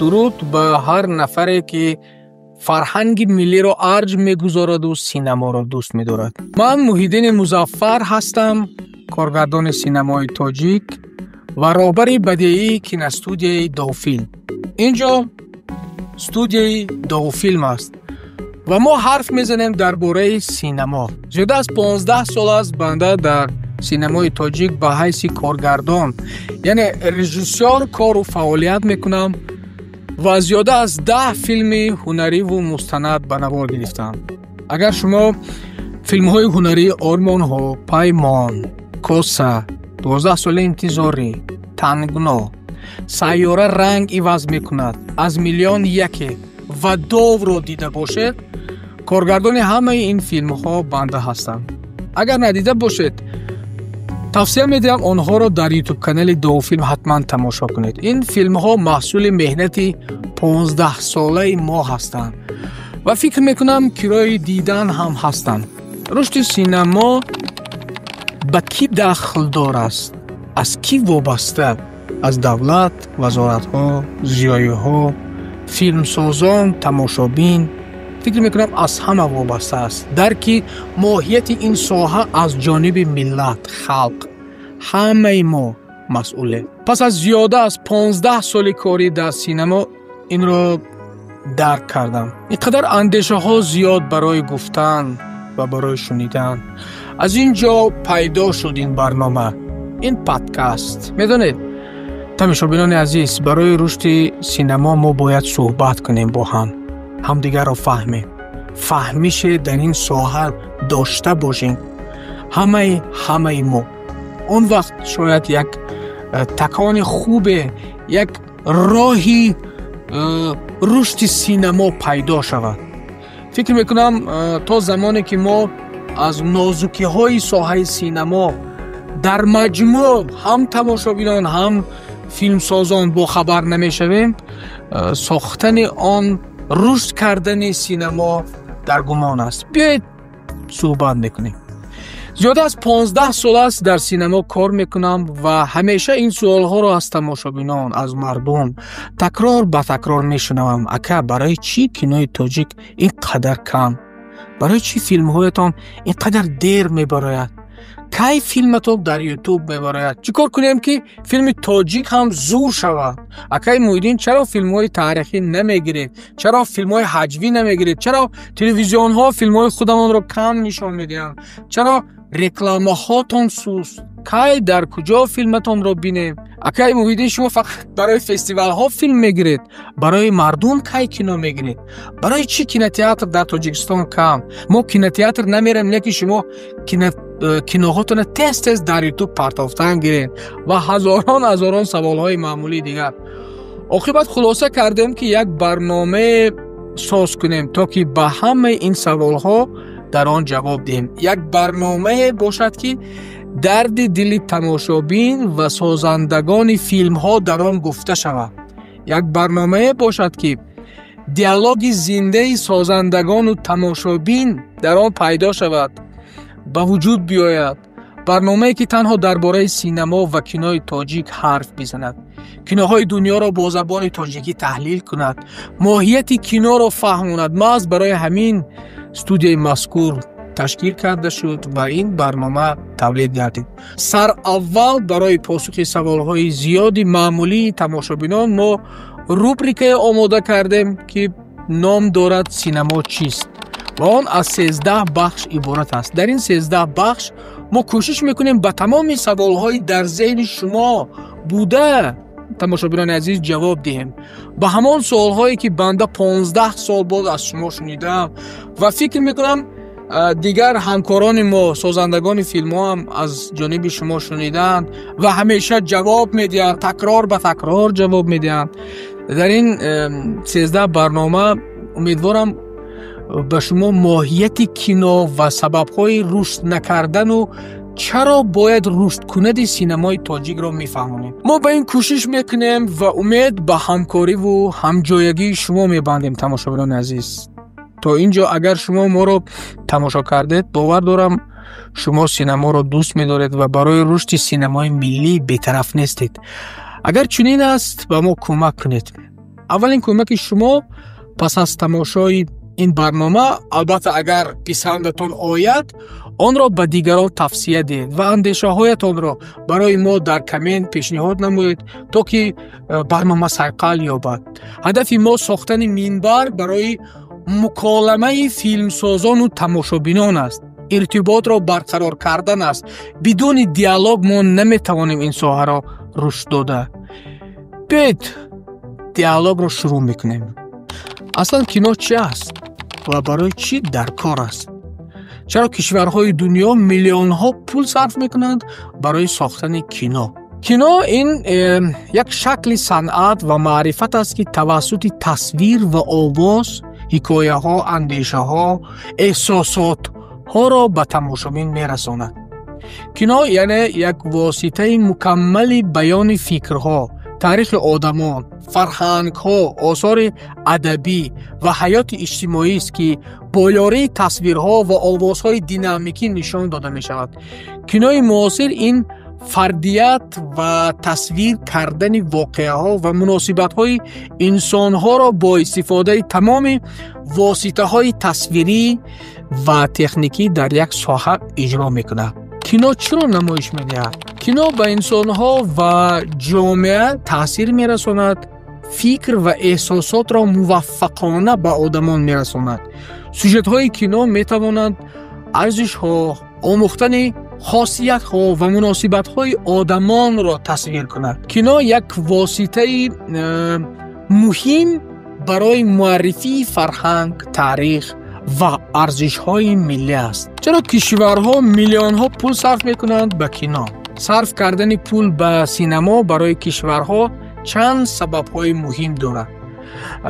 درود به هر نفری که فرهنگ ملی را ارج میگذارد و سینما را دوست می‌دارد. من محیدین مظفر هستم، کارگردان سینمای تاجیک و رهبر بدیعی کینوستودیوی دوفیلم. اینجا استودیوی دوفیلم است و ما حرف میزنیم درباره سینما. زیاده از 15 سال است بنده در سینمای تاجیک به حیث کارگردان یعنی رژیسور کار و فعالیت میکنم و زیاده از 10 فیلم هنری و مستند به نوار گرفتم. اگر شما فیلم های هنری آرمان ها، پیمان، کوسه، 12 سال انتظاری، تنگنا، سیاره رنگ عوض میکند، از میلیون یکی و دو را دیده باشد، کارگردان همه این فیلم ها بنده هستم. اگر ندیده باشد توصیه میدم آنها را در یوتیوب کانال دوفیلم حتما تماشا کنید. این فیلم ها محصول مهنت 15 ساله ما هستند و فکر میکنم کرای دیدن هم هستند. رشد سینما به کی دخل دار است؟ از کی وابسته؟ از دولت، وزارت ها، زیایی ها، فیلم سازان، تماشابین. فکر میکنم از همه وابسته است. درک ماهیت این ساحه از جانب ملت، خلق، همه ما مسئوله. پس از زیاده از 15 سال کاری در سینما این را درک کردم. اینقدر اندیشه ها زیاد برای گفتن و برای شنیدن. از اینجا پیدا شد این برنامه، این پادکست. میدونید تماشاچیان عزیز، برای رشد سینما ما باید صحبت کنیم با همدیگر را فهمیش در این ساحه داشته باشیم. همه ما اون وقت شاید یک تکان خوبه، یک راهی رشد سینما پیدا شود. فکر میکنم تا زمانی که ما از نازکی های ساحه سینما در مجموع هم تماشابینان هم فیلم سازان با خبر نمیشویم، ساختن آن رشد کردن سینما در گمان است. بیایید صحبت میکنیم. زیاده از 15 سال است در سینما کار میکنم و همیشه این سوال ها را از تماشابینان، از مردم تکرار به تکرار میشنوم. اکا برای چی کینوی تاجیک اینقدر کم؟ برای چی فیلم هایتان اینقدر دیر میبراید؟ کی فیلمتون در یوتیوب میبراید؟ چیکار کنیم که فیلم تاجیک هم زور شود؟ اکای محیدین چرا فیلم های تاریخی نمیگیرید؟ چرا فیلم های حجوی نمیگیرید؟ چرا تلویزیون ها فیلم های خودمان رو کم نشان میدین؟ چرا رکلامه هاتون سوست؟ کی در کجا فیلمتون رو بینیم؟ اکای محیدین شما فقط برای فستیوال ها فیلم میگیرید؟ برای مردم کی کینو میگیرید؟ برای چی کینوتئاتر در تاجیکستان کم؟ ما کینوتئاتر نمیریم، لیکن شما کینوهاتون تست در یوتیوب پرتافتن گیرین و هزاران سوال های معمولی دیگر. عاقبت خلاصه کردیم که یک برنامه ساز کنیم تا که به همه این سوال ها در آن جواب دهیم. یک برنامه باشد که درد دل تماشابین و سازندگان فیلم ها در آن گفته شود. یک برنامه باشد که دیالوگ زنده سازندگان و تماشابین در آن پیدا شود، به وجود بیاید. برنامه‌ای که تنها درباره سینما و کینوی تاجیک حرف بزند، کینوهای دنیا را با زبان تاجیکی تحلیل کند، ماهیت کینو را فهماند. محض برای همین استودیوی مذکور تشکیل کرده شد و این برنامه تولید گردید. سر اول برای پاسخ سوال‌های زیادی معمولی تماشابینان ما روبریک آماده کردیم که نام دارد سینما چیست و آن از 13 بخش عبارت است. در این 13 بخش ما کوشش میکنیم به تمام سوال‌های در ذهن شما بوده تماشابینان عزیز جواب دهیم. به همان سوال‌هایی که بنده 15 سال بعد از شما شنیدم و فکر میکنم دیگر همکاران ما سازندگان فیلم ها هم از جانب شما شنیدند و همیشه جواب میدن، تکرار به تکرار جواب میدن. در این 13 برنامه امیدوارم به شما ماهیت کینو و سبب‌های رشد نکردن و چرا باید رشد کند سینمای تاجیک را میفهمونیم. ما به این کوشش میکنیم و امید به همکاری و همجایگی شما میبندیم تماشاچیان عزیز. تا اینجا اگر شما ما رو تماشا کردید، باور دارم شما سینما رو دوست می‌دارید و برای رشد سینمای ملی بی‌طرف نیستید. اگر چنین است به ما کمک کنید. اولین کمک شما پس از تماشای این برنامه، البته اگر پسندتان آید، آن را به دیگران توصیه دهید و اندیشه هایتان را برای ما در کامنت پیشنهاد نمایید تا که برنامه سرقل یابد. هدف ما ساختن منبر برای مکالمه فیلمسازان و تماشابینان است. ارتباط را برقرار کردن است. بدون دیالوگ ما نمیتوانیم این ساحه را رشد داده. بیایید دیالوگ را شروع میکنیم. اصلا کینو چی است و برای چی در کار است؟ چرا کشورهای دنیا میلیون ها پول صرف میکنند برای ساختن کینو؟ کینو این یک شکل صنعت و معرفت است که توسط تصویر و آواز حکایه ها، اندیشه ها، احساسات ها را به تماشابین میرساند. کینو یعنی یک واسطه مکمل بیان فکرها، تاریخ آدمان، فرهنگ ها، آثار ادبی و حیات اجتماعی است که با یاری تصویرها و آوازهای دینامیکی نشان داده می شود. کینوی معاصر این فردیت و تصویر کردن واقعه ها و مناسبت های انسان ها را با استفاده تمام واسطه های تصویری و تکنیکی در یک ساحه اجرا می کند. کینو چرا نمایش می دهد؟ کینو به انسان ها و جامعه تاثیر می رساند، فکر و احساسات را موفقانه به آدمان می رساند. سوژت های کینو می توانند ارزش ها، آموختن خاصیت ها و مناسبت های آدمان را تصویر کند. کینو یک واسطه مهم برای معرفی فرهنگ، تاریخ و ارزش های ملی است. چرا کشورها میلیون ها پول صرف میکنند به کینو؟ صرف کردن پول به سینما برای کشورها چند سبب های مهم دارد.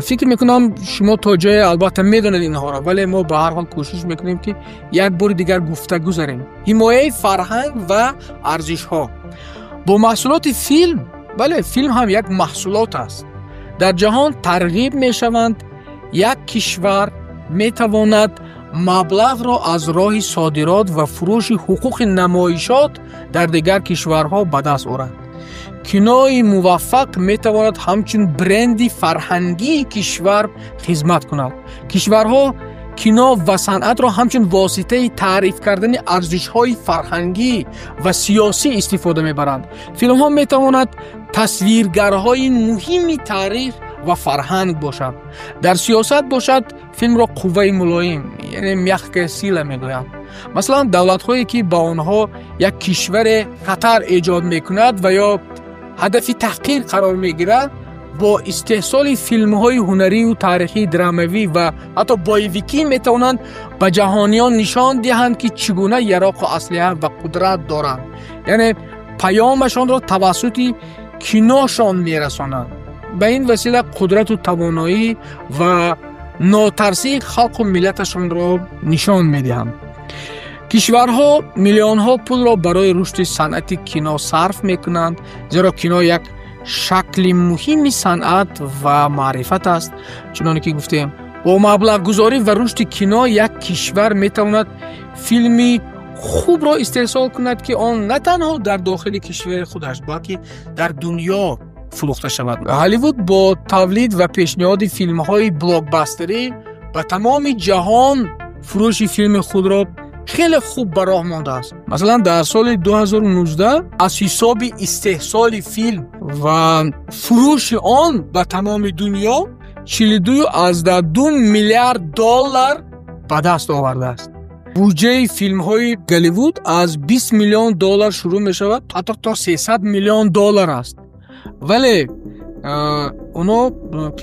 فکر میکنم شما تا جای البته میدونید اینها را، ولی ما به هر حال کوشش میکنیم که یک بار دیگر گفتگو گذاریم. حمایه فرهنگ و ارزش ها با محصولات فیلم. بله، فیلم هم یک محصولات است. در جهان ترغیب میشوند. یک کشور میتواند مبلغ را از راه صادرات و فروش حقوق نمایشات در دیگر کشورها به دست آورد. کینوی موفق میتواند همچون برندی فرهنگی کشور خدمت کند. کشورها کینو و صنعت را همچون واسطه تعریف کردن ارزش‌های فرهنگی و سیاسی استفاده میبرند. فیلم ها میتواند تصویرگرهای مهمی تاریخ و فرهنگ باشد. در سیاست باشد فیلم را قوه ملایم، یعنی میخک سیله میگویند. مثلا دولت هایی که با آنها یک کشور خطر ایجاد میکند و یا هدف تحقیر قرار میگیرد، با استحصال فیلم های هنری و تاریخی، دراموی و حتی بایویکی میتوانند به جهانیان نشان دهند که چگونه یراق و اسلحه و قدرت دارند. یعنی پیامشان را توسط کینوشان میرسانند. به این وسیله قدرت و توانایی و ناترسی خلق و ملتشان را نشان میدهند. کشورها میلیون ها پول را برای رشد صنعت کینو صرف میکنند، زیرا کینو یک شکل مهمی صنعت و معرفت است. چنانکه که گفتیم، با مبلغ گذاری و رشد کینو یک کشور میتواند فیلمی خوب را استحصال کند که آن نه تنها در داخل کشور خودش بلکه در دنیا فروخته شود. هالیوود با تولید و پیشنهاد فیلم های بلاکباستری به تمام جهان فروش فیلم خود را خیلی خوب به راه مانده است. مثلا در سال 2019 از حساب استحصال فیلم و فروش آن به تمام دنیا 42.2 میلیارد دلار به دست آورده است. بودجه فیلم های هالیوود از 20 میلیون دلار شروع می شود حتی تا 300 میلیون دلار است. ولی اونا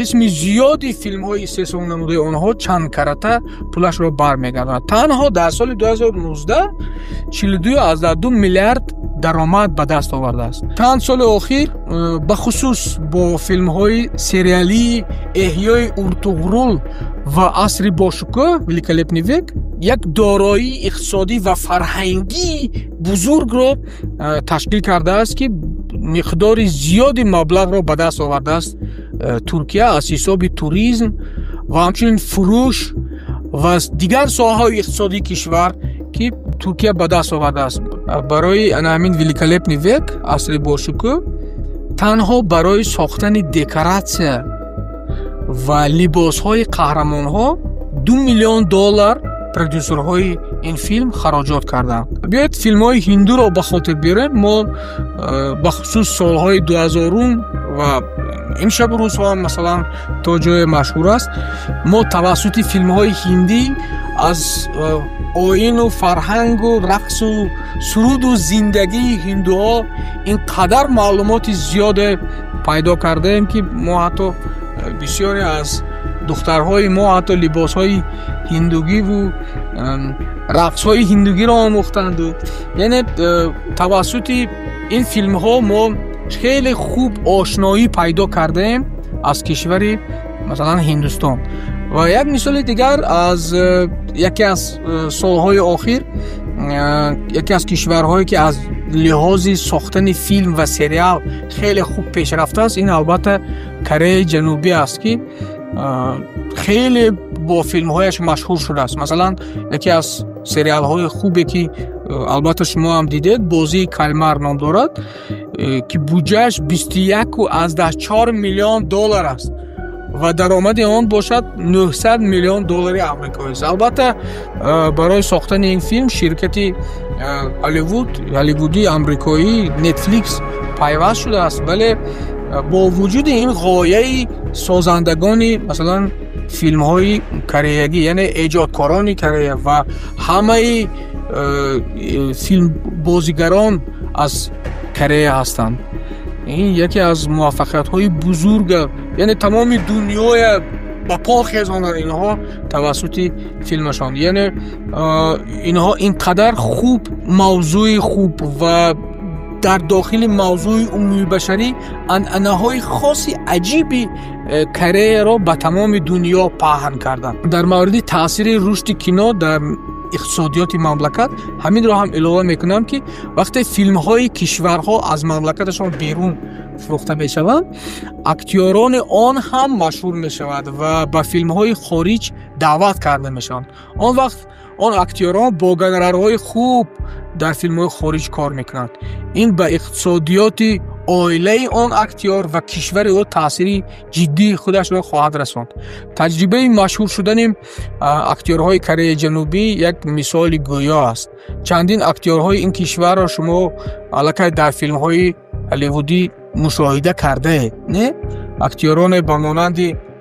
قسم زیادی فیلم های استحصال نموده آنها چند کرته پولش را برمیگردند. تنها در سال 2019 42.2 میلیارد درآمد به دست آورده است. چند سال اخیر به خصوص با فیلم های سریالی احیای ارطغرل و عصر باشکوه ولیکولپنیویک یک دارایی اقتصادی و فرهنگی بزرگ را تشکیل کرده است که مقدار زیادی مبلغ را به دست آورده است. ترکیه از حساب توریسم و همچنین فروش و دیگر ساحه‌های اقتصادی کشور که ترکیه به دست آورده است. برای همین ولیکولپنیویک عصر باشکوه تنها برای ساختن دکوراسیون و لباس‌های قهرمان‌ها $2 میلیون پرودوسرهای این فیلم خراجات کردند. بیایید فیلم‌های هندو رو به خاطر بیاریم. ما بخصوص سالهای 2000 و این شب روزها مثلا تا جای مشهور است، ما توسط فیلم‌های هندی از آیین و فرهنگ و رقص و سرود و زندگی هندوها اینقدر معلومات زیاد پیدا کرده ایم که ما حتی بسیاری از دخترهای ما حتی لباسهای هندوگی و رقصهای هندوگی را آموختند. یعنی توسط این فیلم ها ما خیلی خوب آشنایی پیدا کرده ایم از کشور مثلا هندوستان. و یک مثال دیگر از یکی از سالهای آخر، یکی از کشورهایی که از لحاظ ساختن فیلم و سریال خیلی خوب پیش رفته است، این البته کره جنوبی است که خیلی با فیلم هایش مشهور شده است. مثلا یکی از سریال های خوبی که البته شما هم دیدید، بازی کلمر نام دارد که بودجهش $21.4 میلیون است و درآمد آن باشد $900 میلیون آمریکایی است. البته برای ساختن این فیلم شرکتی هالیوودی آمریکایی نتفلیکس پیوست شده است، ولی با وجود این غایه سازندگانی مثلا فیلم های کره‌ای، یعنی ایجادکاران کره و همه فیلم بازیگران از کره هستند، این یکی از موفقیت های بزرگ، یعنی تمام دنیای با پا خیزاندن اینها توسط فیلمشان. یعنی اینها اینقدر خوب موضوع خوب و در داخل موضوع عمومی بشری انهای خاصی عجیبی کره را به تمام دنیا پهن کردن. در مورد تاثیر رشد کینو در اقتصادیات مملکت همین را هم علاوه میکنم که وقتی فیلم های کشورها از مملکتشان بیرون فروخته میشوند، اکتیوران آن هم مشهور میشود و به فیلم های خارج دعوت کرده میشوند. آن وقت آن اکتیوران با گنرال‌های خوب در فیلم های خارج کار میکنند. این به اقتصادیات عائله آن اکتیور و کشور او تأثیر جدی خودش را خواهد رساند. تجربه مشهور شدن اکتیورهای کره جنوبی یک مثال گویا است. چندین اکتیورهای این کشور را شما البته در فیلم های هالیوودی مشاهده کرده، نه؟ اکتیوران به مانند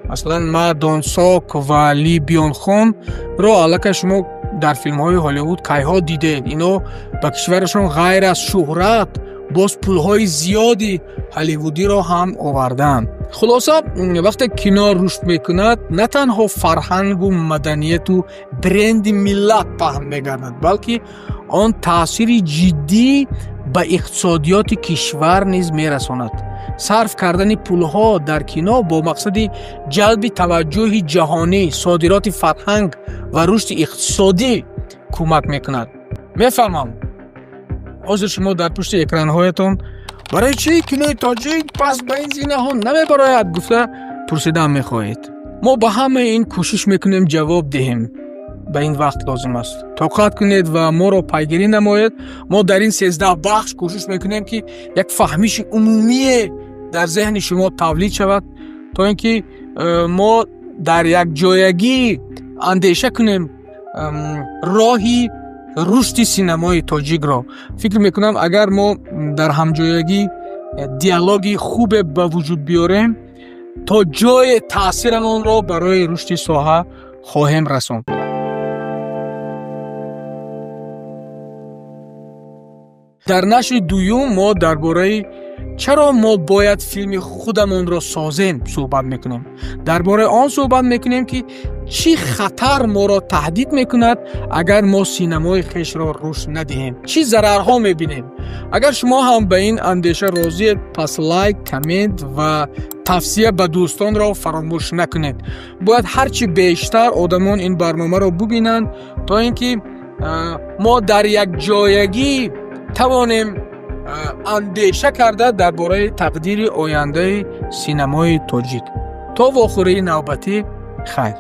مثلا مادون ساک و لی بیون خان را البته شما در فیلم های هالیوود کایها دیدید. اینا به کشورشون غیر از شهرت باز پولهای زیادی هالیوودی را هم آوردن. خلاصه وقتی کینو رشد میکند نه تنها فرهنگ و مدنیت و برند ملت پهن میگردد، بلکه آن تاثیر جدی به اقتصادیات کشور نیز میرساند. صرف کردن پولها در کینو با مقصد جلب توجه جهانی، صادرات فرهنگ و رشد اقتصادی کمک میکند. میفهمم حاضر شما در پشت اکران هایتان برای چی کینوی تاجیک پس به این زینه ها نمیبراید گفته پرسیدن میخواهید. ما با همه این کوشش میکنیم جواب دهیم، به این وقت لازم است طاقت کنید و ما را پیگیری نمایید. ما در این 13 بخش کوشش میکنیم که یک فهمیش عمومی در ذهن شما تولید شود تا اینکه ما در یک جایگی اندیشه کنیم راهی رشد سینمای تاجیک را. فکر میکنم اگر ما در همجایگی دیالوگی خوب به وجود بیاریم تا جای تاثیر آن را برای رشد ساحه خواهیم رساند. در نشر دوم ما درباره چرا ما باید فیلم خودمون را سازیم صحبت میکنیم. درباره آن صحبت میکنیم که چی خطر ما را تهدید میکند اگر ما سینمای خویش را رشد ندهیم، چی ضررها میبینیم. اگر شما هم به این اندیشه راضیید پس لایک، کامنت و توصیه به دوستان را فراموش نکنید. باید هرچی بیشتر آدمان این برنامه را ببینند تا اینکه ما در یک جایگی توانیم اندیشه کرده درباره تقدیر آینده سینمای تاجیک. تا واخوری نوبتی خیر.